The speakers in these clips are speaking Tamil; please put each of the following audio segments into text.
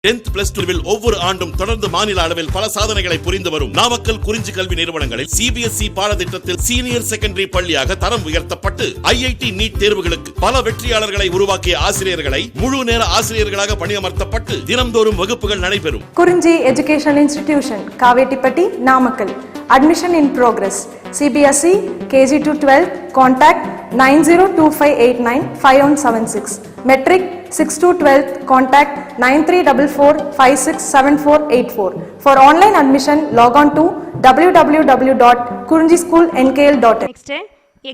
10th plus 2 ஒவ்வொரு ஆண்டும் தொடர்ந்து மாநில அளவில் பல சாதனைகளை புரிந்து வரும் நாமக்கல் குறிஞ்சி கல்வி நிறுவனங்களில் சிபிஎஸ்இ பாடத்திட்டத்தில் சீனியர் செகண்டரி பள்ளியாக தரம் உயர்த்தப்பட்டு ஐஐடி நீட் தேர்வுகளுக்கு பல வெற்றியாளர்களை உருவாக்கிய ஆசிரியர்களை முழு நேர ஆசிரியர்களாக பணியமர்த்தப்பட்டு தினம்தோறும் வகுப்புகள் நடைபெறும். குறிஞ்சி educational institution, Kavettipatti, Namakkal. Admission in progress. CBSE KG to 12. Contact 9025895176. Metric 6 to 12. Contact 9344567484. For online admission, log on to www.kurunjischoolnkl.in. Next,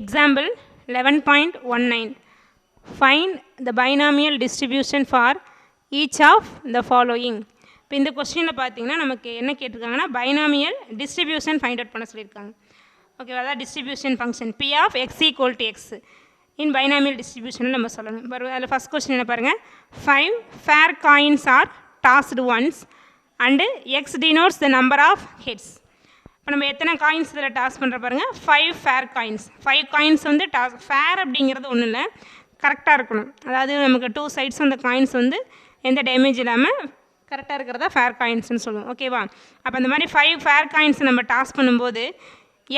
example 11.19. Find the binomial distribution for each of the following. இப்போ இந்த கொஸ்டினில் பார்த்தீங்கன்னா நமக்கு என்ன கேட்டிருக்காங்கன்னா பைனாமியல் டிஸ்ட்ரிபியூஷன் ஃபைண்ட் அவுட் பண்ண சொல்லியிருக்காங்க. ஓகேவா, அதான் distribution function P of X equal to X in binomial distribution நம்ம சொல்லணும். அதில் ஃபஸ்ட் கொஸ்டின் என்ன பாருங்கள், 5 fair coins are tossed once and X denotes the number of heads. இப்போ நம்ம எத்தனை காயின்ஸ் இதில் டாஸ் பண்ணுற பாருங்கள், 5 ஃபேர் காயின்ஸ். 5 காயின்ஸ் வந்து டாஸ் ஃபேர் அப்படிங்கிறது ஒன்றும் இல்லை, கரெக்டாக இருக்கணும். அதாவது நமக்கு 2 சைட்ஸ் அந்த காயின்ஸ் வந்து எந்த டேமேஜ் இல்லாமல் கரெக்டாக இருக்கிறதா ஃபேர் காயின்ஸ்னு சொல்லுவோம். ஓகேவா, அப்போ அந்த மாதிரி 5 ஃபேர் காயின்ஸ் நம்ம டாஸ் பண்ணும்போது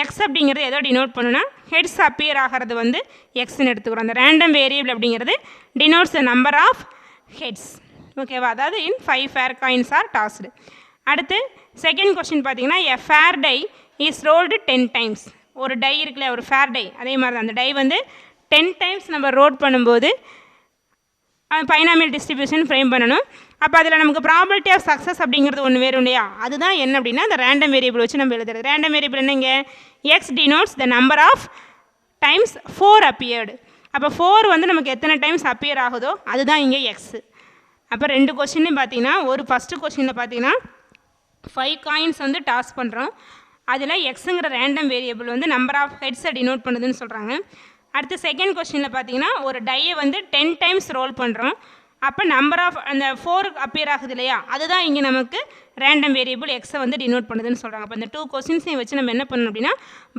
எக்ஸ் அப்படிங்கிறது எதோ டினோட் பண்ணுன்னா ஹெட்ஸ் அப்பியர் ஆகிறது வந்து எக்ஸ்ன்னு எடுத்துக்கிறோம். அந்த ரேண்டம் வேரியபிள் அப்படிங்கிறது denotes the number of heads. ஓகேவா, அதாவது in 5 fair coins are tossed. அடுத்து செகண்ட் கொஸ்டின் பார்த்தீங்கன்னா, a fair die is rolled 10 times. ஒரு டை இருக்குல்ல, ஒரு ஃபேர் டை, அதே மாதிரி தான் அந்த டை வந்து 10 டைம்ஸ் நம்ம ரோல் பண்ணும்போது பைனாமியல் டிஸ்ட்ரிபியூஷன் ஃப்ரேம் பண்ணணும். அப்போ அதில் நமக்கு ப்ராபபிலிட்டி ஆஃப் சக்ஸஸ் அப்படிங்கிறது ஒன்று வேறு இல்லையா, அதுதான் என்ன அப்படின்னா அந்த ரேண்டம் வேரியபிள் வச்சு நம்ம எழுதுறது. ரேண்டம் வேரியபிள் என்னங்க, X denotes the number of times 4 appeared. அப்போ 4 வந்து நமக்கு எத்தனை டைம்ஸ் அப்பியர் ஆகுதோ அதுதான் இங்கே எக்ஸு. அப்போ 2 கொஸ்டின்லையும் பார்த்தீங்கன்னா, ஒரு ஃபஸ்ட்டு கொஸ்டினில் பார்த்தீங்கன்னா 5 காயின்ஸ் வந்து டாஸ் பண்ணுறோம், அதில் எக்ஸுங்கிற ரேண்டம் வேரியபிள் வந்து நம்பர் ஆஃப் ஹெட்ஸை டினோட் பண்ணுதுன்னு சொல்கிறாங்க. அடுத்து செகண்ட் கொஸ்டினில் பார்த்தீங்கன்னா, ஒரு டையை வந்து 10 டைம்ஸ் ரோல் பண்ணுறோம், அப்போ நம்பர் ஆஃப் அந்த 4 அப்பியர் ஆகுது இல்லையா, அதுதான் இங்கே நமக்கு ரேண்டம் வேரியபிள் எக்ஸை வந்து டினோட் பண்ணுதுன்னு சொல்கிறாங்க. அப்போ இந்த 2 கொஸ்டின்ஸையும் வச்சு நம்ம என்ன பண்ணணும் அப்படின்னா,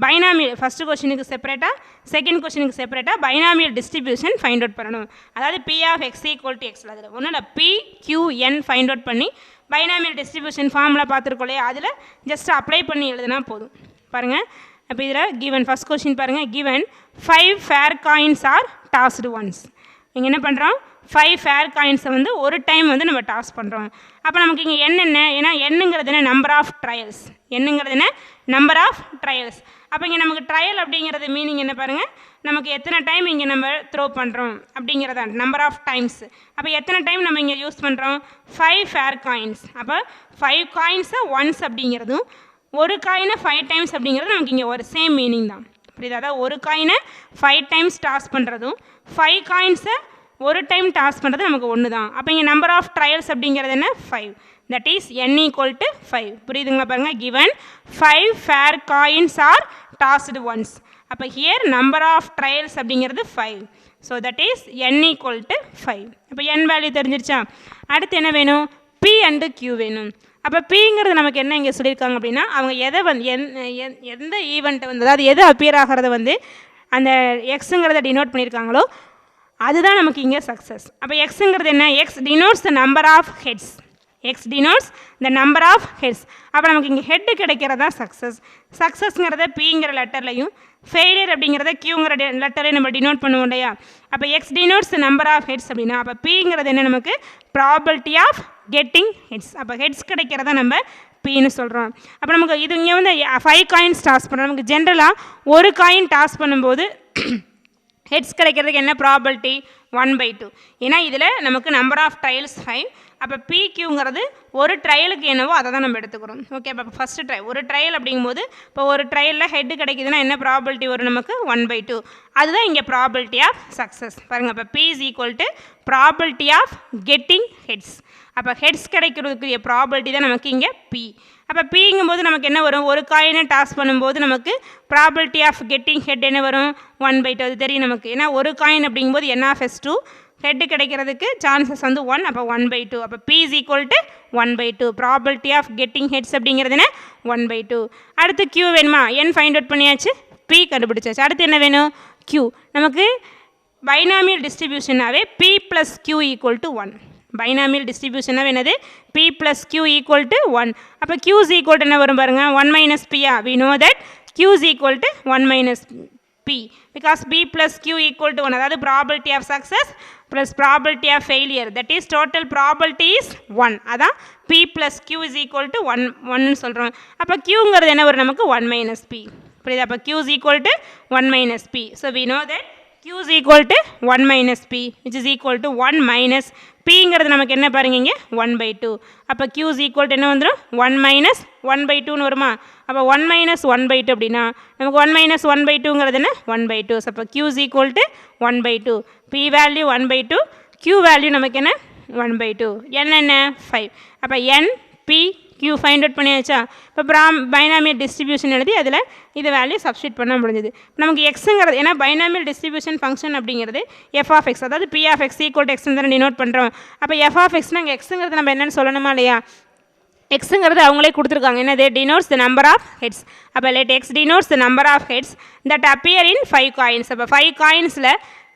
பைனாமியல் ஃபஸ்ட்டு கொஸ்டினுக்கு செப்பரேட்டாக செகண்ட் கொஸ்டினுக்கு செப்பரேட்டாக பைனாமியல் டிஸ்ட்ரிபியூஷன் ஃபைண்ட் அவுட் பண்ணணும். அதாவது P of X equal to X, அதில் ஒன்றும் இல்லை, PQN ஃபைண்ட் அவுட் பண்ணி பைனாமியல் டிஸ்ட்ரிபியூஷன் ஃபார்மில் பார்த்துருக்கோம் இல்லையா, அதில் ஜஸ்ட் அப்ளை பண்ணி எழுதுனா போதும். பாருங்கள், அப்போ இதில் கிவன் ஃபஸ்ட் கொஸ்டின் பாருங்கள், given 5 fair coins are tossed once. இங்கே என்ன பண்ணுறோம், 5 ஃபேர் காயின்ஸை வந்து ஒரு டைம் வந்து நம்ம டாஸ் பண்ணுறோம். அப்போ நமக்கு இங்கே என்ன, ஏன்னா என்னங்கிறது என்ன, நம்பர் ஆஃப் ட்ரையல்ஸ். என்னங்கிறது என்ன, நம்பர் ஆஃப் ட்ரையல்ஸ். அப்போ இங்கே நமக்கு ட்ரையல் அப்படிங்கிறது மீனிங் என்ன பாருங்கள், நமக்கு எத்தனை டைம் இங்கே நம்ம த்ரோ பண்ணுறோம் அப்படிங்கிறதா நம்பர் ஆஃப் டைம்ஸ். அப்போ எத்தனை டைம் நம்ம இங்கே யூஸ் பண்ணுறோம், 5 ஃபேர் காயின்ஸ். அப்போ 5 காயின்ஸை ஒன்ஸ் அப்படிங்கிறதும் ஒரு காயினை 5 டைம்ஸ் அப்படிங்கிறது நமக்கு இங்கே ஒரு சேம் மீனிங் தான். புரியுது, அதாவது ஒரு காயினை 5 டைம்ஸ் டாஸ் பண்ணுறதும் 5 காயின்ஸை ஒரு டைம் டாஸ் பண்ணுறது நமக்கு ஒன்று தான். அப்போ இங்கே நம்பர் ஆஃப் ட்ரையல்ஸ் அப்படிங்கிறது என்ன, 5. That is n equal to 5. புரியுதுங்களா பாருங்கள், given 5 fair coins are tossed once. அப்போ ஹியர் நம்பர் ஆஃப் ட்ரையல்ஸ் அப்படிங்கிறது 5. So that is n equal to 5. அப்போ n வேல்யூ தெரிஞ்சிருச்சா. அடுத்து என்ன வேணும், P அண்டு Q வேணும். அப்போ பிங்கிறது நமக்கு என்ன இங்கே சொல்லியிருக்காங்க அப்படின்னா, அவங்க எதை வந்து எந்த ஈவெண்ட்டை வந்து, அதாவது எது அப்பியர் ஆகிறத வந்து அந்த எக்ஸுங்கிறத டினோட் பண்ணியிருக்காங்களோ அதுதான் நமக்கு இங்கே சக்ஸஸ். அப்போ எக்ஸுங்கிறது என்ன, X denotes the number of heads. X denotes the number of heads. அப்போ நமக்கு இங்கே ஹெட்டு கிடைக்கிறதா சக்ஸஸ். சக்ஸஸ்ங்கிறத பிங்கிற லெட்டர்லையும் ஃபெயிலியர் அப்படிங்கிறத கியூங்கிற லெட்டரையும் நம்ம டினோட் பண்ணுவோம் இல்லையா. அப்போ X denotes the number of heads அப்படின்னா, அப்போ பிங்கிறது என்ன, நமக்கு ப்ராபபிலிட்டி ஆஃப் கெட்டிங் ஹெட்ஸ். அப்போ ஹெட்ஸ் கிடைக்கிறதா நம்ம பின்னு சொல்கிறோம். அப்போ நமக்கு இது இங்கே வந்து 5 காயின்ஸ் டாஸ் பண்ணுறோம். நமக்கு ஜென்ரலாக ஒரு காயின் டாஸ் பண்ணும்போது ஹெட்ஸ் கிடைக்கிறதுக்கு என்ன ப்ராபபிலிட்டி, 1/2. ஏன்னா இதில் நமக்கு நம்பர் ஆஃப் ட்ரையல்ஸ் 5. அப்போ PQங்கிறது ஒரு ட்ரையலுக்கு என்னவோ அதை தான் நம்ம எடுத்துக்கிறோம். ஓகே, அப்போ ஃபஸ்ட்டு ஒரு ட்ரையல் அப்படிங்கும்போது இப்போ ஒரு ட்ரையலில் ஹெட்டு கிடைக்குதுன்னா என்ன ப்ராபபிலிட்டி வரும், நமக்கு 1/2. அதுதான் இங்கே ப்ராபபிலிட்டி ஆஃப் சக்ஸஸ். பாருங்கள், அப்போ P is equal to probability of getting heads. அப்போ ஹெட்ஸ் கிடைக்கிறதுக்குரிய ப்ராபபிலிட்டி தான் நமக்கு இங்கே P. அப்போ பிங்கும்போது நமக்கு என்ன வரும், ஒரு காயினை டாஸ் பண்ணும்போது நமக்கு ப்ராபபிலிட்டி ஆஃப் கெட்டிங் ஹெட் என்ன வரும், 1/2. அது தெரியும் நமக்கு, ஏன்னா ஒரு காயின் அப்படிங்கும்போது NF(S2) ஹெட்டு கிடைக்கிறதுக்கு சான்சஸ் வந்து 1. அப்போ 1/2. அப்போ P is equal to 1/2. Probability of getting heads அப்படிங்கிறது என்ன, 1/2. அடுத்து Q வேணுமா, n ஃபைண்ட் அவுட் பண்ணியாச்சு, P கண்டுபிடிச்சாச்சு. அடுத்து என்ன வேணும், Q. நமக்கு பைனாமியல் டிஸ்ட்ரிபியூஷனாகவே P + Q = 1. பைனாமியல் டிஸ்ட்ரிபியூஷனாக என்னது p + q = 1. அப்போ q = என்ன வரும் பாருங்கள் 1 - p. we know that q = 1 - p because p + q = 1. அதாவது probability of success plus probability of failure, that is total probability is 1. அதான் p + q = 1 சொல்கிறோம். அப்போ qங்கிறது என்ன வரும் நமக்கு 1 - p. புரியுதா? அப்போ q = 1 - p. so we know that q = 1 - p which is equal to 1 - pங்கிறது நமக்கு என்ன பாருங்க இங்கே 1/2. அப்போ q = என்ன வந்துடும் 1 - 1/2ன்னு வருமா? அப்போ 1 - 1/2 அப்படின்னா நமக்கு 1 - 1/2ங்கிறது என்ன 1/2. அப்போ q = 1/2. p value 1/2, q value நமக்கு என்ன 1/2. n என்ன 5. அப்போ n p q find out பண்ணியாச்சா? இப்போ பைனாமியல் டிஸ்ட்ரிபியூஷன் எழுதி அதில் இது வேல்யூ சப்ஸ்டியூட் பண்ண முடிஞ்சது. நமக்கு எக்ஸுங்கிறது ஏன்னா பைனாமியல் டிஸ்ட்ரிபியூஷன் ஃபங்க்ஷன் அப்படிங்கிறது f(x) அதாவது p(x) = x தான் டினோட் பண்ணுறோம். அப்போ f(x) நாங்கள் எக்ஸுங்கிறது நம்ம என்னென்னு சொல்லணுமா இல்லையா? எக்ஸுங்கிறது அவங்களே கொடுத்துருக்காங்க. என்னது denotes the number of heads. அப்போ let X denotes the number of heads that appear in 5 coins. அப்போ 5 காயின்ஸில்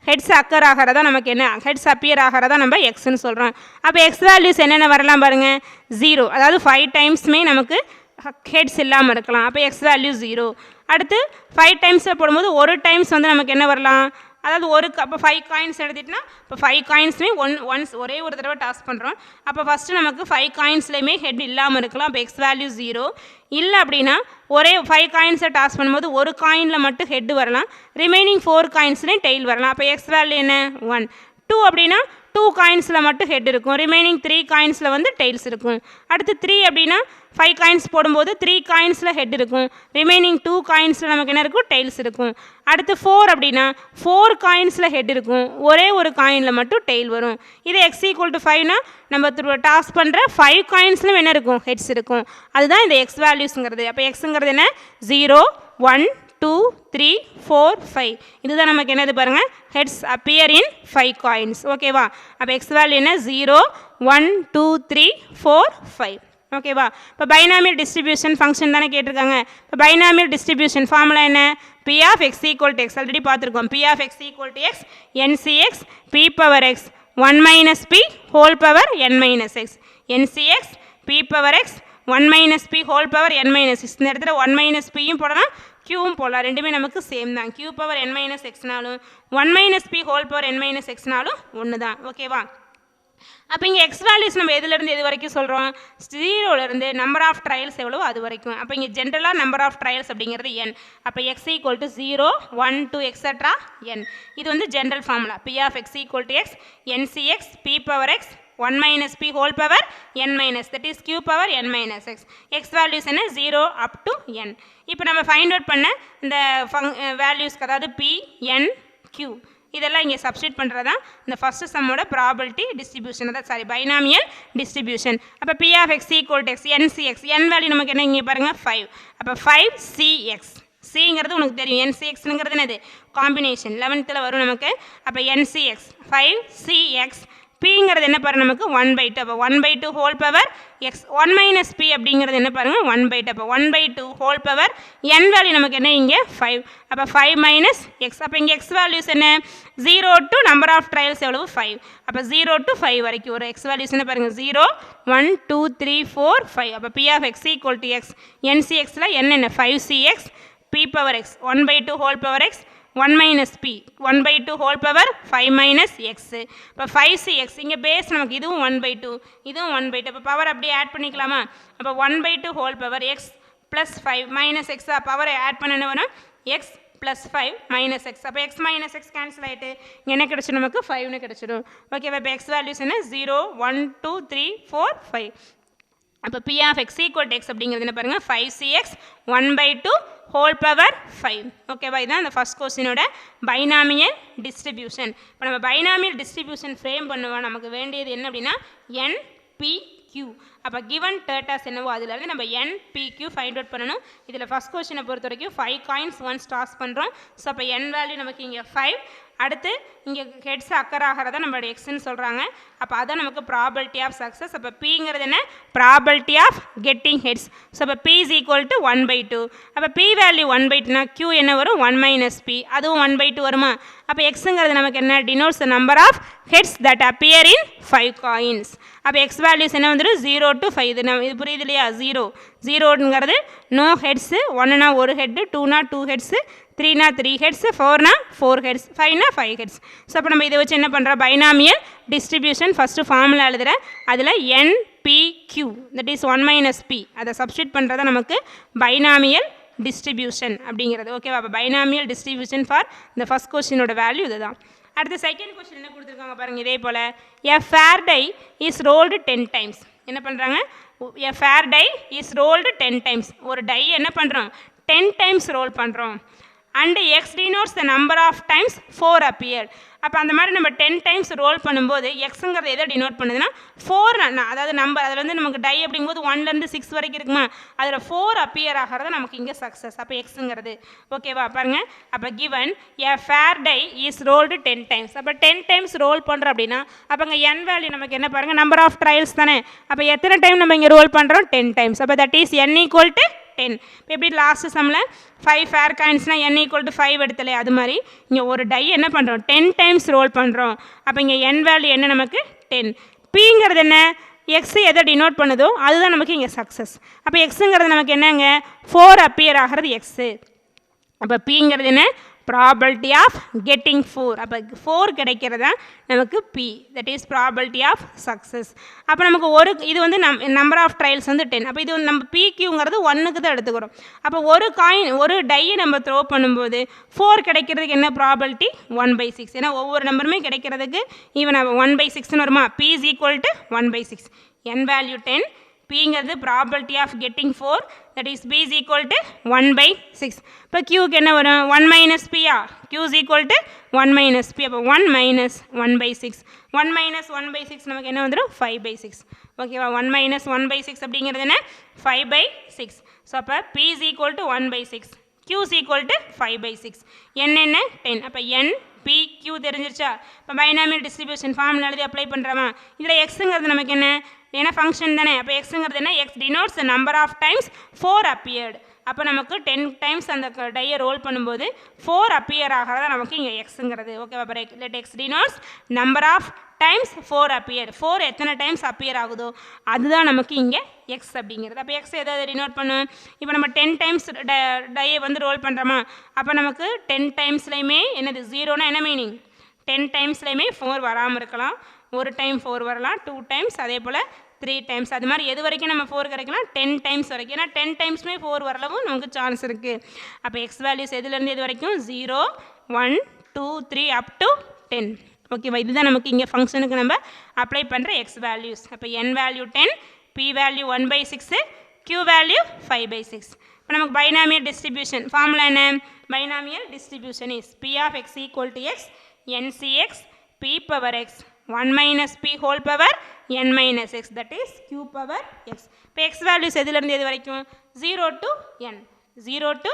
ஹெட்ஸ் அக்கர் ஆகிறதா நமக்கு என்ன ஹெட்ஸ் அப்பியர் ஆகிறதா நம்ம எக்ஸ்ன்னு சொல்கிறோம். அப்போ எக்ஸ் வேல்யூஸ் என்னென்ன வரலாம் பாருங்கள் 0. அதாவது 5 டைம்ஸுமே நமக்கு ஹெட்ஸ் இல்லாமல் இருக்கலாம். அப்போ எக்ஸ் வேல்யூ 0. அடுத்து 5 டைம்ஸில் போடும்போது ஒரு டைம்ஸ் வந்து நமக்கு என்ன வரலாம், அதாவது அப்போ 5 காயின்ஸ் எடுத்துகிட்டுனா இப்போ 5 காயின்ஸுமே ஒன்ஸ் ஒரே ஒரு தடவை டாஸ் பண்ணுறோம். அப்போ ஃபஸ்ட்டு நமக்கு 5 காயின்ஸ்லேயுமே ஹெட் இல்லாமல் இருக்கலாம். அப்போ எக்ஸ் வேல்யூ 0. இல்லை அப்படின்னா ஒரே 5 காயின்ஸை டாஸ் பண்ணும்போது ஒரு காயினில் மட்டும் ஹெட் வரலாம், ரிமைனிங் 4 காயின்ஸ்லேயும் டெய்ல் வரலாம். அப்போ எக்ஸ் வேல்யூ என்ன 1. 2 அப்படின்னா 2 காயின்ஸில் மட்டும் ஹெட் இருக்கும், ரிமைனிங் 3 காயின்ஸில் வந்து டெய்ல்ஸ் இருக்கும். அடுத்து 3 அப்படின்னா 5 காயின்ஸ் போடும்போது 3 காயின்ஸில் ஹெட் இருக்கும், ரிமைனிங் 2 காயின்ஸில் நமக்கு என்ன இருக்கும் டெய்ல்ஸ் இருக்கும். அடுத்து 4 அப்படின்னா 4 காயின்ஸில் ஹெட் இருக்கும், ஒரே ஒரு காயினில் மட்டும் டெய்ல் வரும். இது x = 5னா நம்ம டாஸ் பண்ணுற 5 காயின்ஸ்லையும் என்ன இருக்கும் ஹெட்ஸ் இருக்கும். அதுதான் இந்த எக்ஸ் வேல்யூஸுங்கிறது. அப்போ எக்ஸுங்கிறது என்ன 0 1 2 3 4 5. இதுதான் நமக்கு என்னது பாருங்கள் ஹெட்ஸ் அப்பியர் இன் 5 காயின்ஸ். ஓகேவா? அப்போ எக்ஸ் வேல்யூ என்ன 0 1 2 3 4 5. ஓகேவா? இப்போ பைனாமியல் டிஸ்ட்ரிபியூஷன் ஃபங்க்ஷன் தானே கேட்டிருக்காங்க. இப்போ பைனாமியல் டிஸ்ட்ரிபியூஷன் ஃபார்முலா என்ன p(x) = x. ஆல்ரெடி பார்த்துருக்கோம். p(x) = x ncx p(x) 1 - p whole power n - x. ncx p(x) 1 - p whole power n - x. இந்த இடத்துல 1 - pயும் போடலாம், qவும் போடலாம். ரெண்டுமே நமக்கு சேம் தான். q(n - x)னாலும் 1 - p whole power n - x)னாலும் ஒன்று தான். ஓகேவா? அப்போ இங்கே எக்ஸ் வேல்யூஸ் நம்ம எதுலேருந்து எது வரைக்கும் சொல்கிறோம் 0லேருந்து நம்பர் ஆஃப் ட்ரையல்ஸ் எவ்வளவோ அது வரைக்கும். அப்போ இங்கே ஜென்ரலாக நம்பர் ஆஃப் ட்ரையல்ஸ் அப்படிங்கிறது n. அப்போ x = 0 1 2 etc. n. இது வந்து general formula. p(x) = x ncx p(x) 1 - p whole power n - that is q(n - x). x values என்ன 0 up to n. இப்போ நம்ம ஃபைண்ட் அவுட் பண்ண இந்த வேல்யூஸ்க்கு அதாவது p n q இதெல்லாம் இங்கே சப்ஸ்டியூட் பண்ணுறது தான் இந்த ஃபஸ்ட்டு சம்மோட ப்ராபபிலிட்டி டிஸ்ட்ரிபியூஷன், அதான் சாரி பைனாமியல் டிஸ்ட்ரிபியூஷன். அப்போ p(x) = x ncx n value நமக்கு என்ன இங்கே பாருங்கள் 5. அப்போ 5cx சிங்கிறது உனக்கு தெரியும், ncxங்கிறது என்னது காம்பினேஷன் 11th வரும் நமக்கு. அப்போ ncx 5cx pங்கிறது என்ன பாருங்கள் நமக்கு 1/2. அப்போ 1/2 whole power x 1 - p அப்படிங்கிறது என்ன பாருங்கள் 1/2. அப்போ 1/2 whole power n வேல்யூ நமக்கு என்ன இங்கே 5. அப்போ 5 - x. அப்போ இங்கே x வேல்யூஸ் என்ன 0 to நம்பர் ஆஃப் ட்ரையல்ஸ் எவ்வளவு 5. அப்போ 0 to 5 வரைக்கும் ஒரு x வேல்யூஸ் என்ன பாருங்கள் 0 1 2 3 4 5. அப்போ p(x) = x ncxல என்ன 5cx p(x) 1/2 whole power x 1 - p 1/2 whole power 5 - x. இப்போ 5cx இங்கே பேஸ் நமக்கு இதுவும் 1/2 இதுவும் 1/2. அப்போ பவர் அப்படியே ஆட் பண்ணிக்கலாமா? அப்போ 1/2 whole power x + 5 - x பவரை ஆட் பண்ண என்ன வரும் x + 5 - x. அப்போ x - x கேன்சல் ஆகிட்டு இங்கே என்ன கிடச்சிடும் நமக்கு 5ன்னு கிடச்சிடும். ஓகேவா? இப்போ x வேல்யூஸ் என்ன 0 1 2 3 4 5. அப்போ p(x) = x அப்படிங்கிறது என்ன பாருங்கள் 5cx 1/2 whole power 5. ஓகேவா? இதுதான் இந்த ஃபஸ்ட் கொஸ்டினோட பைனாமியல் டிஸ்ட்ரிபியூஷன். இப்போ நம்ம பைனாமியல் டிஸ்ட்ரிபியூஷன் ஃப்ரேம் பண்ணுவோம். நமக்கு வேண்டியது என்ன அப்படின்னா n p q. அப்போ கிவன் டேட்டாஸ் என்னவோ அதிலிருந்து நம்ம n p q find out பண்ணணும். இதில் ஃபஸ்ட் கொஸ்டினை பொறுத்த வரைக்கும் 5 காயின்ஸ் ஒன்ஸ் டாஸ் பண்ணுறோம். ஸோ அப்போ n வேல்யூ நமக்கு இங்கே 5. அடுத்து இங்கே ஹெட்ஸ் அக்கர் ஆகிறதா நம்மளோட எக்ஸ்ன்னு சொல்கிறாங்க. அப்போ அதான் நமக்கு ப்ராபபிலிட்டி ஆஃப் சக்ஸஸ். அப்போ பிங்கிறது என்ன? Probability of getting heads. So அப்போ பி இஸ் ஈக்குவல் டு 1/2. அப்போ பி வேல்யூ 1/2னா க்யூ என்ன வரும்? 1 - பி, அதுவும் 1/2 வருமா? அப்போ எக்ஸுங்கிறது நமக்கு என்ன? Denotes the number of heads that appear in 5 coins. அப்போ எக்ஸ் வேல்யூஸ் என்ன வந்துடும்? 0 to 5. இது புரியுது இல்லையா? 0ங்கிறது நோ ஹெட்ஸு, 1னா 1 ஹெட்டு, 2னா 2 ஹெட்ஸு, 3னா 3 ஹெட்ஸு, 4னா 4 ஹெட்ஸ், 5னா 5 ஹெட்ஸ். ஸோ அப்போ நம்ம இதை வச்சு என்ன பண்ணுறோம்? பைனாமியல் டிஸ்ட்ரிபியூஷன் ஃபஸ்ட்டு ஃபார்முலா எழுதுகிறேன். அதில் NPQ தட் இஸ் 1 - பி அதை சப்ஸ்டியூட் பண்ணுறதா நமக்கு பைனாமியல் டிஸ்ட்ரிபியூஷன் அப்படிங்கிறது. ஓகேவா? அப்போ பைனாமியல் டிஸ்ட்ரிபியூஷன் ஃபார் இந்த ஃபஸ்ட் கொஸ்டினோட வேல்யூ இதுதான். அடுத்து செகண்ட் கொஸ்டின் என்ன கொடுத்துருக்காங்க பாருங்கள். இதே போல் a fair die is rolled 10 times. என்ன பண்ணுறாங்க? A fair die is rolled 10 times. ஒரு டை என்ன பண்ணுறோம்? 10 டைம்ஸ் ரோல் பண்ணுறோம். And x denotes the number of times 4 appeared. அப்போ அந்த மாதிரி நம்ம 10 டைம்ஸ் ரோல் பண்ணும்போது எக்ஸுங்கிறது எதை டினோட் பண்ணுதுன்னா 4, அதாவது நம்பர் அதில் வந்து நமக்கு டை அப்படிங்கும்போது 1லேருந்து 6 வரைக்கும் இருக்குமா, அதில் 4 அப்பியர் ஆகிறது நமக்கு இங்கே சக்ஸஸ். அப்போ எக்ஸுங்கிறது ஓகேவா பாருங்கள். அப்போ given a fair die is rolled 10 times. அப்போ 10 டைம்ஸ் ரோல் பண்ணுறோம் அப்படின்னா அப்போ இங்கே என் வேல்யூ நமக்கு என்ன பாருங்கள்? நம்பர் ஆஃப் ட்ரையல்ஸ் தானே. அப்போ எத்தனை டைம் நம்ம இங்கே ரோல் பண்ணுறோம்? 10 டைம்ஸ். அப்போ தட் இஸ் n = 10. இப்போ எப்படி லாஸ்ட் சம்மில் 5 ஃபேர் காயின்ஸ்னால் n = 5 எடுத்தலே, அது மாதிரி இங்கே ஒரு டை என்ன பண்ணுறோம்? 10 டைம்ஸ் ரோல் பண்ணுறோம். அப்போ இங்கே n வேல்யூ என்ன நமக்கு? 10. பிங்கிறது என்ன? எக்ஸு எதை டினோட் பண்ணுதோ அதுதான் நமக்கு இங்கே சக்ஸஸ். அப்போ எக்ஸுங்கிறது நமக்கு என்னங்க? 4 அப்பியர் ஆகிறது எக்ஸு. அப்போ பிங்கிறது என்ன? Probability of getting 4. அப்போ 4 கிடைக்கிறதா நமக்கு P, that is probability of success. அப்போ நமக்கு இது வந்து நம்பர் ஆஃப் ட்ரையல்ஸ் வந்து 10. அப்போ இது நம்ம பிக்யூங்கிறது 1க்கு தான் எடுத்துக்கிறோம். அப்போ ஒரு டையை நம்ம த்ரோ பண்ணும்போது 4 கிடைக்கிறதுக்கு என்ன ப்ராபபிலிட்டி? 1/6. ஏன்னா ஒவ்வொரு நம்பருமே கிடைக்கிறதுக்கு ஈவன் 1/6ன்னு வருமா? P is equal to 1/6. N value 10. பிங்கிறது probability of getting 4, that is p is equal to 1/6. இப்போ கியூக்கு என்ன வரும்? 1 - பியா? Q is equal to 1 - p. அப்போ 1 - 1/6. 1 - 1/6 நமக்கு என்ன வந்துடும்? 5/6. ஓகேவா? 1 - 1/6 அப்படிங்கிறது என்ன? 5/6. ஸோ அப்போ P is equal to 1/6, Q is equal to 5/6. N என்ன? 10. அப்போ N, P, Q தெரிஞ்சிருச்சா? இப்போ பைனாமியல் டிஸ்ட்ரிபியூஷன் ஃபார்முலா எழுதி அப்ளை பண்ணுறோமா? இதில் எக்ஸுங்கிறது நமக்கு என்ன? ஏன்னா ஃபங்க்ஷன் தானே. அப்போ எக்ஸுங்கிறது என்ன? X denotes the number of times 4 appeared. அப்போ நமக்கு 10 டைம்ஸ் அந்த டையை ரோல் பண்ணும்போது 4 அப்பியர் ஆகிறதா நமக்கு இங்கே எக்ஸுங்கிறது. ஓகேவா? Let X denotes number of times 4 appear. 4 எத்தனை டைம்ஸ் அப்பியர் ஆகுதோ அதுதான் நமக்கு இங்கே எக்ஸ் அப்படிங்கிறது. அப்போ எக்ஸ் எதாவது டினோட் பண்ணும். இப்போ நம்ம 10 டைம்ஸ் டையை வந்து ரோல் பண்ணுறோமா? அப்போ நமக்கு 10 டைம்ஸ்லையுமே என்னது? 0னா என்ன மீனிங்? 10 டைம்ஸ்லையுமே 4 வராமல் இருக்கலாம். ஒரு டைம் 4 வரலாம், 2 டைம்ஸ், அதே போல் 3 டைம்ஸ். அது மாதிரி எது வரைக்கும் நம்ம 4 கிடைக்கலாம்? 10 டைம்ஸ் வரைக்கும். ஏன்னா 10 டைம்ஸ்மே 4 வரலவும் நமக்கு சான்ஸ் இருக்குது. அப்போ எக்ஸ் வேல்யூஸ் எதுலேருந்து எது வரைக்கும்? 0, 1, 2, 3 அப் டு 10. ஓகேவா? இதுதான் நமக்கு இங்கே ஃபங்க்ஷனுக்கு நம்ம அப்ளை பண்ணுற எக்ஸ் வேல்யூஸ். அப்போ n value 10, p value 1/6, q value 5/6. இப்போ நமக்கு பைனாமியல் டிஸ்ட்ரிபியூஷன் ஃபார்முலா என்ன? Binomial distribution is p of x equal to x, ncx, p power x, 1 minus p whole power n minus x, that is q power x. இப்போ x values எதுலேருந்து எது வரைக்கும்? 0 to n, 0 to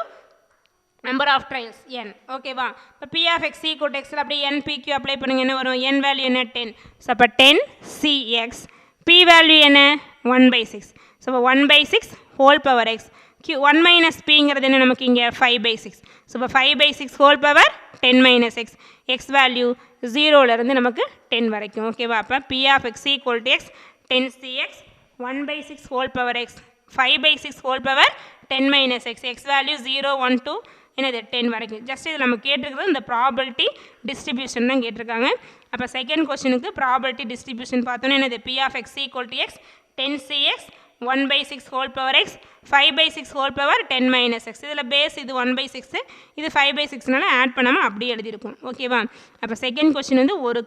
number of trials n. ஓகேவா? இப்போ p of x equal to x அப்படியே n p q அப்ளை பண்ணுங்க. என்ன வரும்? n வேல்யூ என்ன? 10. ஸோ அப்போ 10 cx, p வேல்யூ என்ன? 1/6. ஸோ அப்போ 1/6 whole power x. q 1 minus pங்கிறது என்ன நமக்கு இங்கே? 5/6. ஸோ இப்போ 5/6 whole power 10 minus x. x value 0லேருந்து நமக்கு 10 வரைக்கும். ஓகேவா? அப்போ p of x equal to x, 10 cx, 1/6 whole power x, 5/6 whole power 10 minus x. x value 0, 1, 2 என்னது? 10 வரைக்கும். ஜஸ்ட் இது நம்ம கேட்டிருக்கிறது இந்த ப்ராபபிலிட்டி டிஸ்ட்ரிபியூஷன் தான் கேட்டிருக்காங்க. அப்போ செகண்ட் கொஸ்டினுக்கு ப்ராபபிலிட்டி டிஸ்ட்ரிபியூஷன் பார்த்தோன்னா என்னது? p of x equal to x, 10 cx, 1/6 whole power x, 5/6 whole power 10 minus x. இதில் பேஸ் இது 1/6, இது 5/6னால ஆட் பண்ணாமல் அப்படியே எழுதியிருக்கும். ஓகேவா? அப்போ செகண்ட் கொஸ்டின் வந்து ஒரு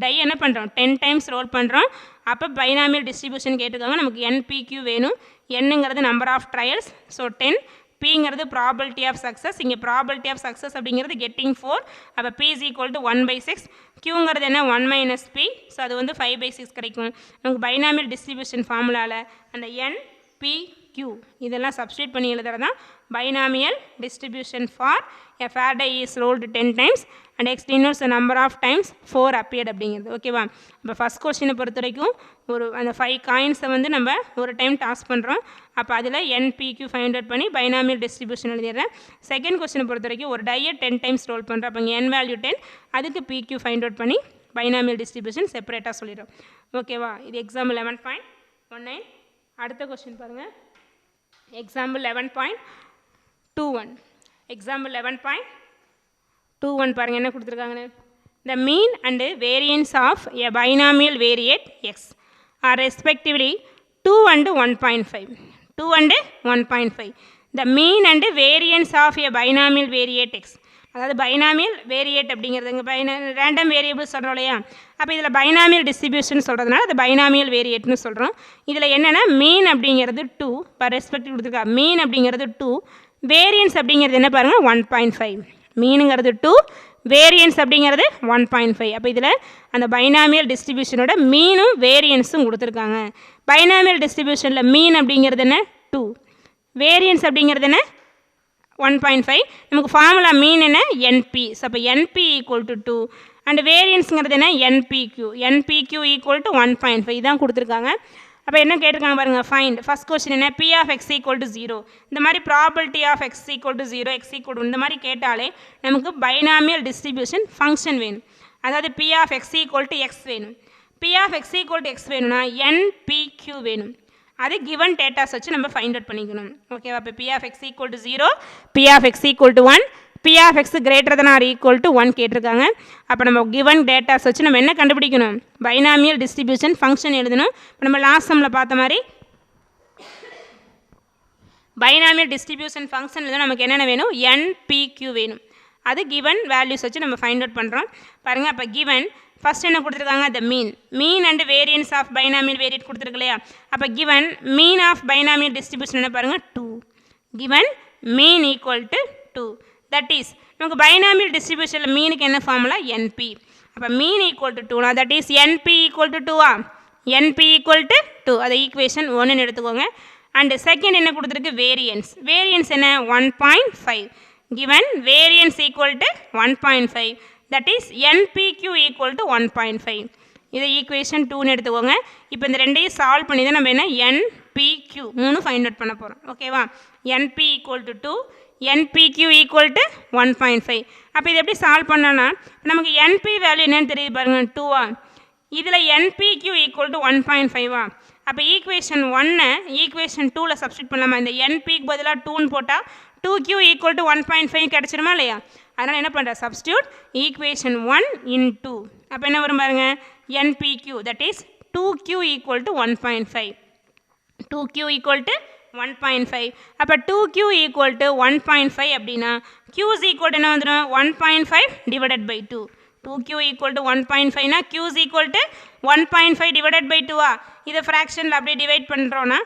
டை என்ன பண்ணுறோம்? 10 டைம்ஸ் ரோல் பண்ணுறோம். அப்போ பைனாமியல் டிஸ்ட்ரிபியூஷன் கேட்டிருக்காங்க. நமக்கு NPQ வேணும். என்னங்கிறது நம்பர் ஆஃப் ட்ரையல்ஸ். ஸோ 10. பிங்கிறது ப்ராபபிலிட்டி ஆஃப் சக்ஸஸ். இங்கே ப்ராபபிலிட்டி ஆஃப் சக்ஸஸ் அப்படிங்கிறது கெட்டிங் 4. அப்போ p is equal to 1/6. க்யூங்கிறது என்ன? 1 minus p. ஸோ அது வந்து 5/6 கிடைக்கும். நமக்கு பைனாமியல் டிஸ்ட்ரிபியூஷன் ஃபார்முலாவில் அந்த n, p, q இதெல்லாம் சப்ஸ்டியூட் பண்ணி எழுதுறது தான் binomial distribution for a Faraday is rolled 10 times and x denotes the number of times 4 appeared அப்படிங்கிறது ஓகேவா. இப்போ ஃபஸ்ட் கொஸ்டினை பொறுத்த வரைக்கும் ஒரு அந்த 5 காயின்ஸை வந்து நம்ம ஒரு டைம் டாஸ் பண்ணுறோம். அப்போ அதில் NPQ ஃபைண்ட் அவுட் பண்ணி பைனாமியல் டிஸ்ட்ரிபியூஷன் எழுதிடுறேன். செகண்ட் கொஸ்டினை பொறுத்த வரைக்கும் ஒரு டையை 10 டைம்ஸ் ரோல் பண்ணுறோம். அப்போ இங்கே n வேல்யூ 10, அதுக்கு PQ ஃபைண்ட் அவுட் பண்ணி பைனாமியல் டிஸ்ட்ரிபியூஷன் செப்பரேட்டாக சொல்லிடும் ஓகேவா. இது எக்ஸாம்பிள் 11.19. அடுத்த கொஸ்டின் பாருங்கள். எக்ஸாம்பிள் 11.21. எக்ஸாம்பிள் 11.21 பாருங்கள் என்ன கொடுத்துருக்காங்கன்னு. The mean and variance of a binomial variate x are respectively 2 and 1.5. 2 and 1.5. The mean and variance of a binomial variate x. அதாவது பைனாமியல் வேரியேட் அப்படிங்கிறதுங்க ரேண்டம் வேரியபிள் சொல்கிறோம் இல்லையா. அப்போ இதில் பைனாமியல் டிஸ்ட்ரிபியூஷன் சொல்கிறதுனால அது பைனாமியல் வேரியேட்னு சொல்கிறோம். இதில் என்னென்னா மீன் அப்படிங்கிறது 2 இப்போ ரெஸ்பெக்டிவ் கொடுத்துருக்கா. மீன் அப்படிங்கிறது 2, வேரியன்ஸ் அப்படிங்கிறது என்ன பாருங்கள் 1.5. மீனுங்கிறது 2, வேரியன்ஸ் அப்படிங்கிறது 1.5. அப்போ இதில் அந்த பைனாமியல் டிஸ்ட்ரிபியூஷனோட மீனும் வேரியன்ஸும் கொடுத்துருக்காங்க. பைனாமியல் டிஸ்ட்ரிபியூஷனில் மீன் அப்படிங்கிறது என்ன 2, வேரியன்ஸ் அப்படிங்கிறது என்ன 1.5. நமக்கு ஃபார்முலா மீன் என்ன NP. ஸோ அப்போ NP ஈக்குவல் டு 2 அண்ட் வேரியன்ஸுங்கிறது என்ன NPQ. NPQ ஈக்குவல் டு 1.5 இதான் கொடுத்துருக்காங்க. அப்போ என்ன கேட்டிருக்காங்க பாருங்கள். ஃபைண்ட் ஃபஸ்ட் கொஸ்டின் என்ன P of x equal to 0. இந்த மாதிரி probability of x equal to 0, x equal to இந்த மாதிரி கேட்டாலே நமக்கு பைனாமியல் டிஸ்ட்ரிபியூஷன் ஃபங்க்ஷன் வேணும். அதாவது P of x equal to x வேணும். P of x equal to x வேணும்னா NPQ வேணும். அது கிவன் டேட்டாஸ் வச்சு நம்ம ஃபைண்ட் அவுட் பண்ணிக்கணும் ஓகேவா. இப்போ P of x equal to 0, P of x equal to 1, P of x greater than or equal to 1 கேட்டிருக்காங்க. அப்போ நம்ம கிவன் டேட்டாஸ் வச்சு நம்ம என்ன கண்டுபிடிக்கணும், பைனாமியல் டிஸ்ட்ரிபியூஷன் ஃபங்க்ஷன் எழுதணும். இப்போ நம்ம லாஸ்ட் சம்மில் பார்த்த மாதிரி பைனாமியல் டிஸ்ட்ரிபியூஷன் ஃபங்க்ஷன் எழுதணும். நமக்கு என்னென்ன வேணும் NPQ வேணும். அது கிவன் வேல்யூஸ் வச்சு நம்ம ஃபைண்ட் அவுட் பண்ணுறோம் பாருங்கள். அப்போ கிவன் ஃபஸ்ட் என்ன கொடுத்துருக்காங்க the mean and variance of binomial variate கொடுத்துருக்கு இல்லையா. அப்போ given mean of binomial distribution என்ன பாருங்கள் 2. Given mean equal to 2. That is நமக்கு பைனாமியல் டிஸ்ட்ரிபியூஷனில் மீனுக்கு என்ன ஃபார்முலா NP. அப்போ mean equal to 2 that is NP equal to 2 NP equal to 2 அதை ஈக்குவேஷன் 1ன்னு எடுத்துக்கோங்க. அண்டு செகண்ட் என்ன கொடுத்துருக்கு வேரியன்ஸ் என்ன 1.5. Given variance equal to 1.5 that is NPQ equal to 1.5. இதை ஈக்குவேஷன் 2ன்னு எடுத்துக்கோங்க. இப்போ இந்த ரெண்டையும் சால்வ் பண்ணி தான் நம்ம என்ன NPQ 3 ஃபைண்ட் அவுட் பண்ண போகிறோம் ஓகேவா. NP equal to 2, NPQ equal to 1.5. அப்போ இது எப்படி சால்வ் பண்ணோன்னா நமக்கு NP வேல்யூ என்னன்னு தெரியுது பாருங்கள் 2 இதில் NPQ equal to 1.5 அப்போ ஈக்குவேஷன் 1 ஈக்குவேஷன் 2ல் சப்ஸ்டியூட் பண்ணலாமா. இந்த NPக்கு பதிலாக 2ன்னு போட்டால் 2Q equal to 1.5 கிடச்சிருமா இல்லையா. அதனால் என்ன பண்ணுற சப்ஸ்டியூட் ஈக்குவேஷன் 1 in 2. அப்போ என்ன வரும் பாருங்க NPQ that is 2Q equal to 1.5. 2Q equal to 1.5. அப்போ 2Q equal to 1.5 அப்படின்னா Q is equal to என்ன வந்துடும் 1.5 divided by 2. 2Q equal to 1.5 னா Q is equal to 1.5 divided by 2 இதை ஃப்ராக்ஷனில் அப்படியே டிவைட் பண்ணுறோன்னா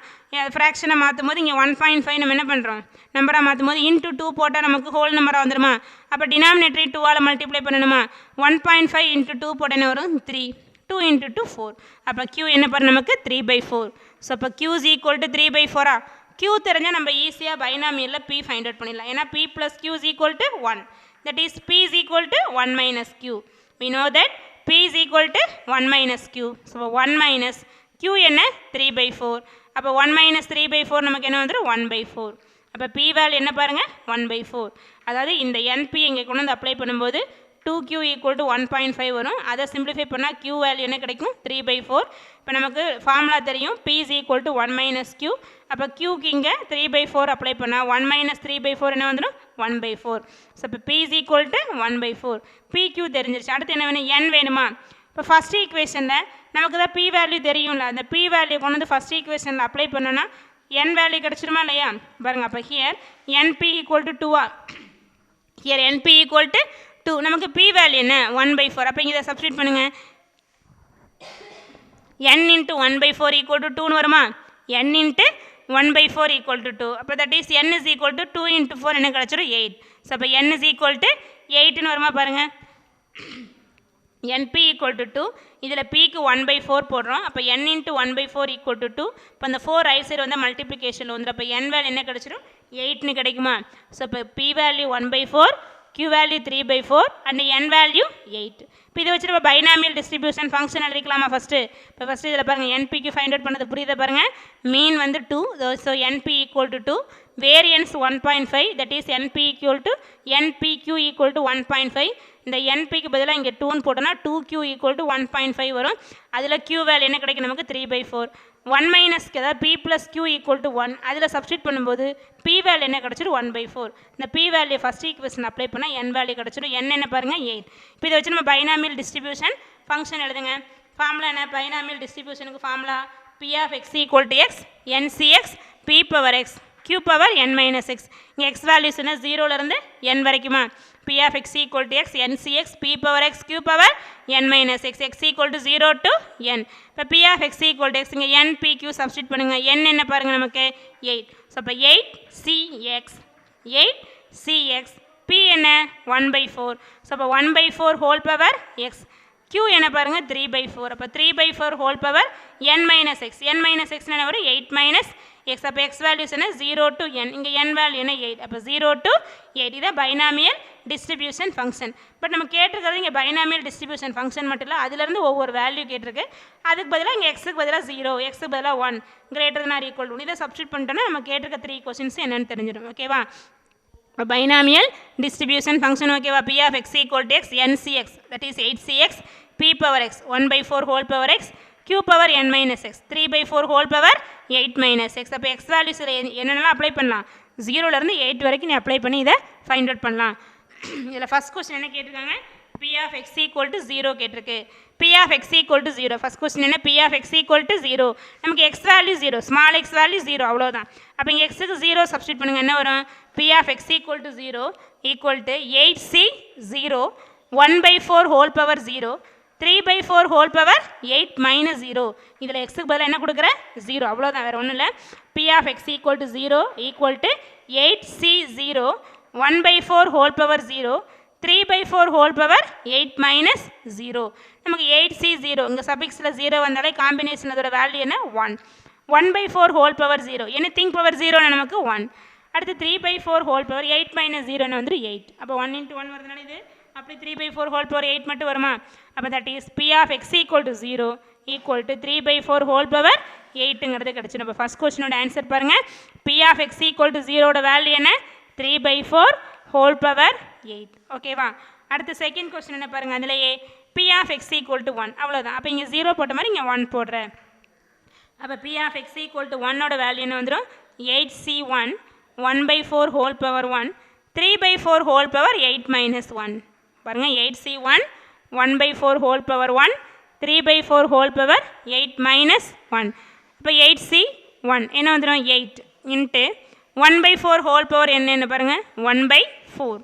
ஃப்ராக்ஷனை மாற்றும் போது இங்கே 1.5 நம்ம என்ன பண்ணுறோம் நம்பராக மாற்றும் போது இன்ட்டு 2 போட்டால் நமக்கு ஹோல் நம்பராக வந்துடுமா. அப்போ டினாமினேட்டரி 2ஆல் மல்டிப்ளை பண்ணணுமா. 1.5 இன்ட்டு 2 போட்டால் என்ன வரும் 3. 2 இன்ட்டு 2 4. அப்போ Q என்ன பண்ண நமக்கு 3/4. ஸோ அப்போ Q is equal to 3/4 Q தெரிஞ்சால் நம்ம ஈஸியாக பைனாமியலில் P ஃபைண்ட் அவுட் பண்ணிடலாம். ஏன்னா P plus Q is equal to 1. That is P is equal to 1 minus Q. We know that P is equal to 1 minus Q. So 1 minus Q என்ன 3/4. அப்போ 1 minus 3/4 நமக்கு என்ன வந்துடும் 1/4. அப்போ P வேல்யூ என்ன பாருங்கள் 1/4. அதாவது இந்த NP இங்கே கொண்டு வந்து அப்ளை பண்ணும்போது 2Q equal to 1.5 வரும். அதை சிம்பிளிஃபை பண்ணால் Q வேல்யூ என்ன கிடைக்கும் 3/4. இப்போ நமக்கு ஃபார்முலா தெரியும் P is equal to 1 minus Q. அப்போ Qக்கு இங்கே 3/4 அப்ளை பண்ணால் 1 minus 3/4 என்ன வந்துடும் 1/4. ஸோ இப்போ P is equal to 1/4. PQ தெரிஞ்சிருச்சு. அடுத்து என்ன வேணும் N வேணுமா. இப்போ ஃபஸ்ட் ஈக்குவேஷனில் நமக்கு தான் P வேல்யூ தெரியும்ல. அந்த P வேல்யூ கொண்டு வந்து ஃபஸ்ட் ஈக்குவேஷனில் அப்ளை பண்ணோன்னா N வேல்யூ கிடச்சிருமா இல்லையா பாருங்கள். அப்போ here NP equal to 2 here NP equal to 2 நமக்கு P வேல்யூ என்ன 1/4. அப்போ இங்கே இதை சப்ஸ்டியூட் பண்ணுங்கள். N into 1/4 equal to 2ன்னு வருமா. N into 1/4 equal to 2. அப்போ that is N is equal to 2 into 4 என்ன கிடச்சிரும் 8. ஸோ அப்போ N is equal to 8ன்னு வருமா பாருங்கள். NP equal to 2 இதில் Pக்கு 1/4 போடுறோம் அப்போ N into 1/4 equal to 2 இப்போ அந்த 4 ரைட் சைடு வந்து மல்டிப்ளிகேஷன் வந்துடும் அப்போ N வேல்யூ என்ன கிடச்சிடும் 8ன்னு கிடைக்குமா ஸோ இப்போ P value 1/4 Q value 3/4 and N value 8 இப்போ இதை வச்சு நம்ம பைனாமியல் டிஸ்ட்ரிபியூஷன் ஃபங்க்ஷன் எழுதிக்கலாமா ஃபஸ்ட்டு இப்போ ஃபஸ்ட்டு இதில் பாருங்கள் NPக்கு ஃபைண்ட் அவுட் பண்ணது புரியுதா பாருங்கள் மீன் வந்து 2 so NP equal to 2 variance 1.5 that is NP equal to NPQ equal to 1.5 இந்த NPக்கு பதிலாக இங்கே 2ன்னு போட்டோன்னா 2Q equal to 1.5 வரும் அதில் Q வேல்யூ என்ன கிடைக்கும் நமக்கு 3/4 1 மைனஸ்க்கு அதாவது P plus Q equal to 1 அதில் சப்ஸ்டியூட் பண்ணும்போது P வேல்யூ என்ன கிடச்சிடும் 1/4 இந்த P value first equation apply பண்ணால் N வேல்யூ கிடச்சிடும் N என்ன பாருங்கள் 8 இப்போ இதை வச்சு நம்ம பைனாமியல் டிஸ்ட்ரிபியூஷன் ஃபங்க்ஷன் எழுதுங்க ஃபார்முலா என்ன பைனாமியல் டிஸ்ட்ரிபியூஷனுக்கு formula P of x equal to x NCX P power x Q power n minus x இங்கே x வேல்யூஸ் என்ன 0லேருந்து n வரைக்குமா P of x equal to x NCX P power x Q power n minus x x equal to 0 to n இப்போ P of x equal to x இங்கே n P Q சப்ஸ்டியூட் பண்ணுங்கள் n என்ன பாருங்கள் நமக்கு 8 ஸோ இப்போ 8CX P என்ன 1/4 ஸோ அப்போ 1/4 ஹோல் பவர் x Q என்ன பாருங்கள் 3/4 அப்போ 3/4 whole power n minus x என்ன வரும் 8 minus x அப்போ x வேல்யூஸ் என்ன 0 to n இங்கே n வேல்யூ என்ன 8 அப்போ 0 to 8 இதான் பைனாமியல் டிஸ்ட்ரிபியூஷன் ஃபங்க்ஷன் பட் நம்ம கேட்டிருக்கிறது இங்கே பைனாமியல் டிஸ்ட்ரிபியூஷன் ஃபங்க்ஷன் மட்டும் இல்லை அதுலேருந்து ஒவ்வொரு வேல்யூ கேட்டிருக்கு அதுக்கு பதிலாக இங்கே எக்ஸுக்கு பதிலாக 0 எக்ஸுக்கு பதிலாக 1 greater than or equal to இதை சப்ஸ்டியூட் பண்ணிட்டோன்னா நம்ம கேட்டிருக்க 3 கொஸ்டின்ஸ் என்னென்னு தெரிஞ்சிடும் ஓகேவா பைனாமியல் டிஸ்ட்ரிபியூஷன் ஃபங்க்ஷன் ஓகேவா P of x equal to x NCX that is 8CX P power x 1/4 whole power x Q power n minus x 3/4 whole power 8 minus x அப்போ x வேல்யூஸ் என்னென்னலாம் அப்ளை பண்ணலாம் 0லேருந்து 8 வரைக்கும் நீ அப்ளை பண்ணி இதை ஃபைண்ட் அவுட் பண்ணலாம் இதில் ஃபஸ்ட் கொஸ்டின் என்ன கேட்டிருக்காங்க P of x equal to 0 கேட்டிருக்கு P of x equal to 0 first question என்ன P of x equal to 0 நமக்கு x value 0 small x value 0 அவ்வளோதான் அப்போ இங்கே எக்ஸுக்கு 0 சப்ஸ்டியூட் பண்ணுங்கள் என்ன வரும் P of x equal to 0 equal to 8C0 1/4 whole power 0 3/4 whole power 8 minus 0 இதில் எக்ஸுக்கு பதிலாக என்ன கொடுக்குறேன் 0 அவ்வளோதான் வேறு ஒன்றும் இல்லை P of x equal to 0 equal to 8C0 1/4 whole power 0 3/4 whole power 8 minus 0 நமக்கு 8C0 இங்கே சபிக்ஸில் 0 வந்தாலே காம்பினேஷன் அதோட வேல்யூ என்ன 1 1/4 whole power 0 anything power 0 நமக்கு 1 அடுத்து 3/4 whole power 8 minus 0 வந்துட்டு 8 அப்போ 1 into 1 வருதுனால இது அப்படி 3/4 whole power 8 மட்டும் வருமா அப்போ that is P of x equal to 0 equal to 3/4 whole power 8ங்கிறது கிடச்சிடும் இப்போ ஃபஸ்ட் கொஸ்டினோட ஆன்சர் பாருங்கள் P of x equal to 0ஓட வேல்யூ என்ன 3/4 whole power 8 ஓகேவா அடுத்து செகண்ட் கொஸ்டின் என்ன பாருங்கள் அதிலேயே P of x equal to 1 அவ்வளோதான் அப்போ இங்கே 0 போட்ட மாதிரி இங்கே 1 போடுறேன் அப்போ P of x equal to 1ஓட வேல்யூ என்ன வந்துடும் 8C1 1/4 whole power 1 3/4 whole power 8 minus 1 பாருங்கள் 8C1 1/4 whole power 1 3/4 whole power 8 minus 1 இப்போ 8C1 என்ன வந்துடும் 8 இன்ட்டு 1/4 whole power என்ன பாருங்கள் 1/4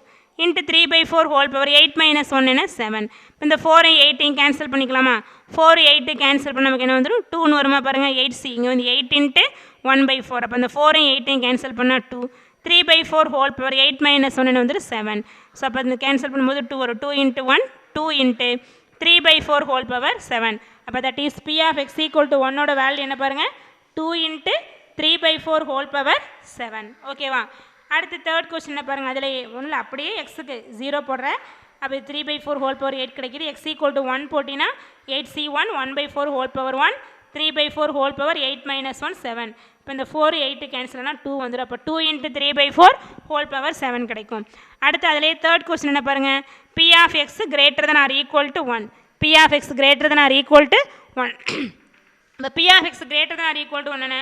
இன்ட்டு 3/4 whole power 8 minus 1 என்ன 7 இந்த 4 8 கேன்சல் பண்ணிக்கலாமா 4 8 கேன்சல் பண்ண நமக்கு என்ன வந்துடும் 2ன்னு வருமா பாருங்கள் 8C இங்கே வந்து 8 இன்ட்டு 1/4 அப்போ இந்த 4 8 கேன்சல் பண்ணால் 2 3/4 whole power 8 minus 1 வந்துட்டு 7 ஸோ அப்போ இந்த கேன்சல் பண்ணும்போது 2 வரும் 2 into 1 2 into 3/4 whole power 7 அப்போ that is P of x equal to 1ஓட வேல்யூ என்ன பாருங்கள் 2 into 3/4 whole power 7 ஓகேவா அடுத்து தேர்ட் கொஸ்டின் பாருங்கள் அதில் ஒன்றில் அப்படியே எக்ஸுக்கு 0 போடுறேன் அப்போ 3/4 whole power 8 கிடைக்கிது x equal to 1 போட்டினா 8C1 1/4 whole power 1 3/4 whole power 8 minus 1 7 இப்போ இந்த 4 8 கேன்சல் ஆனால் 2 வந்துடும் அப்போ 2 into 3/4 whole power 7 கிடைக்கும் அடுத்து அதிலே தேர்ட் கொஸ்டின் என்ன பாருங்கள் P of x greater than or equal to 1 P of x greater than or equal to 1 இப்போ P of x greater than or equal to 1 என்ன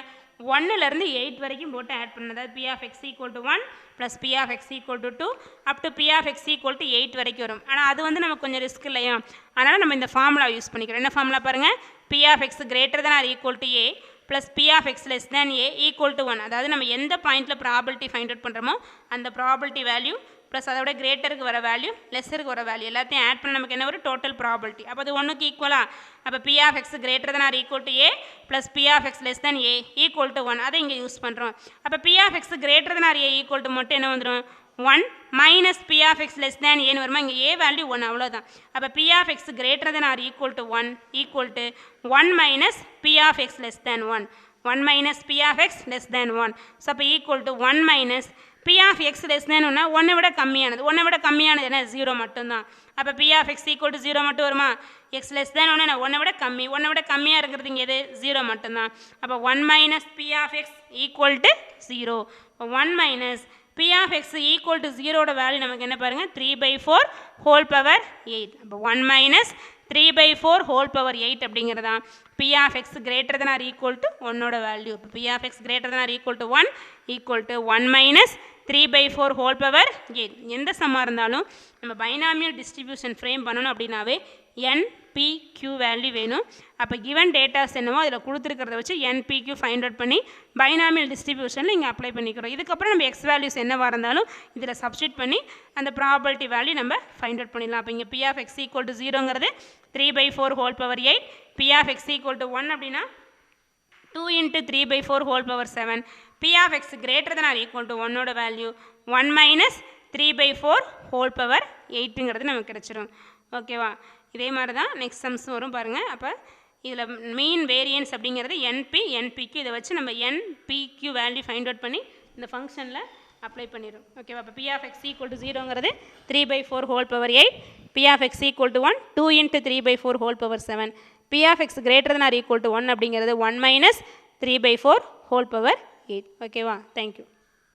1லேருந்து 8 வரைக்கும் போட்டு ஆட் பண்ணணும் அதாவது P of x equal to 1 plus P of x equal to 2 up to P of x equal to 8 வரைக்கும் வரும் ஆனால் அது வந்து நமக்கு கொஞ்சம் ரிஸ்க் இல்லையா அதனால் நம்ம இந்த ஃபார்முலா யூஸ் பண்ணிக்கிறோம் என்ன ஃபார்முலா பாருங்கள் P of x greater than or equal to a plus P of x less than a equal to 1 அதாவது நம்ம எந்த பாயிண்டில் ப்ராபபிலிட்டி ஃபைண்ட் அவுட் பண்ணுறோமோ அந்த ப்ராபபிலிட்டி வேல்யூ ப்ளஸ் அதோட கிரேட்டருக்கு வர வேல்யூ லெஸ்ஸருக்கு வர வேல்யூ எல்லாத்தையும் ஆட் பண்ண நமக்கு என்ன ஒரு டோட்டல் ப்ராபபிலிட்டி அப்போ அது ஒன்றுக்கு ஈக்குவலாக அப்போ P of x greater than or equal to a plus P of x less than a equal to 1 அதை இங்கே யூஸ் பண்ணுறோம் அப்போ P of x greater than or a equal to மட்டும் என்ன வந்துடும் 1 minus p of x less than a ன்னு வருமா இங்கே a வேல்யூ 1 அவ்வளோதான். அப்போ p of x greater than or equal to 1 minus p of x less than 1. 1 minus p of x less than 1. So அப்போ equal to 1 minus p of x less than 1 விட கம்மியானது. 1 விட கம்மியானது என்ன 0 மட்டும்தான். அப்போ p of x equal to 0 மட்டும் வருமா? x less than 1 விட கம்மி. 1 விட கம்மியாக இருக்கிறது இங்கே எது 0 மட்டும்தான். அப்போ 1 minus p of x equal to 0. 1 minus p of x equal to 0 ஓட வேல்யூ நமக்கு என்ன பாருங்கள் 3/4 whole power 8. அப்போ 1 minus 3/4 whole power 8 அப்படிங்கிறதா p of x greater than or equal to 1 ஓட வேல்யூ. இப்போ p of x greater than or equal to 1 equal to 1 minus 3/4 whole power 8. எந்த சம்மாக இருந்தாலும் நம்ம பைனாமியல் டிஸ்ட்ரிபியூஷன் ஃப்ரேம் பண்ணணும் அப்படின்னாவே NPQ வேல்யூ வேணும். அப்போ கிவன் டேட்டாஸ் என்னவோ அதில் கொடுத்துருக்கிறத வச்சு NPQ ஃபைண்ட் அவுட் பண்ணி பைனாமியல் டிஸ்ட்ரிபியூஷனில் இங்கே அப்ளை பண்ணிக்கிறோம். இதுக்கப்புறம் நம்ம எக்ஸ் வேல்யூஸ் என்னவாக இருந்தாலும் இதில் சப்ஸ்டியூட் பண்ணி அந்த ப்ராபபிலிட்டி வேல்யூ நம்ம ஃபைண்ட் அவுட் பண்ணிடலாம். அப்போ இங்கே p of x equal to 0ங்கிறது 3/4 whole power 8. p of x equal to 1 அப்படின்னா 2 into 3/4 whole power 7. p of x greater than or equal to 1 ஓட வேல்யூ 1 minus 3/4 whole power 8ங்கிறது நமக்கு கிடச்சிரும். ஓகேவா? இதே மாதிரி தான் நெக்ஸ்ட் சம்ஸ் வரும் பாருங்கள். அப்போ இதில் மெயின் வேரியன்ஸ் அப்படிங்கிறது NPQ இதை வச்சு நம்ம NPQ வேல்யூ ஃபைண்ட் அவுட் பண்ணி இந்த ஃபங்க்ஷனில் அப்ளை பண்ணிடும். ஓகேவா? அப்போ p of x equal to 0ங்கிறது 3/4 whole power 8. p of x equal to 1 2 into 3/4 whole power 7. p of x greater than or equal to 1 அப்படிங்கிறது 1 minus 3/4 whole power 8. ஓகேவா? தேங்க்யூ.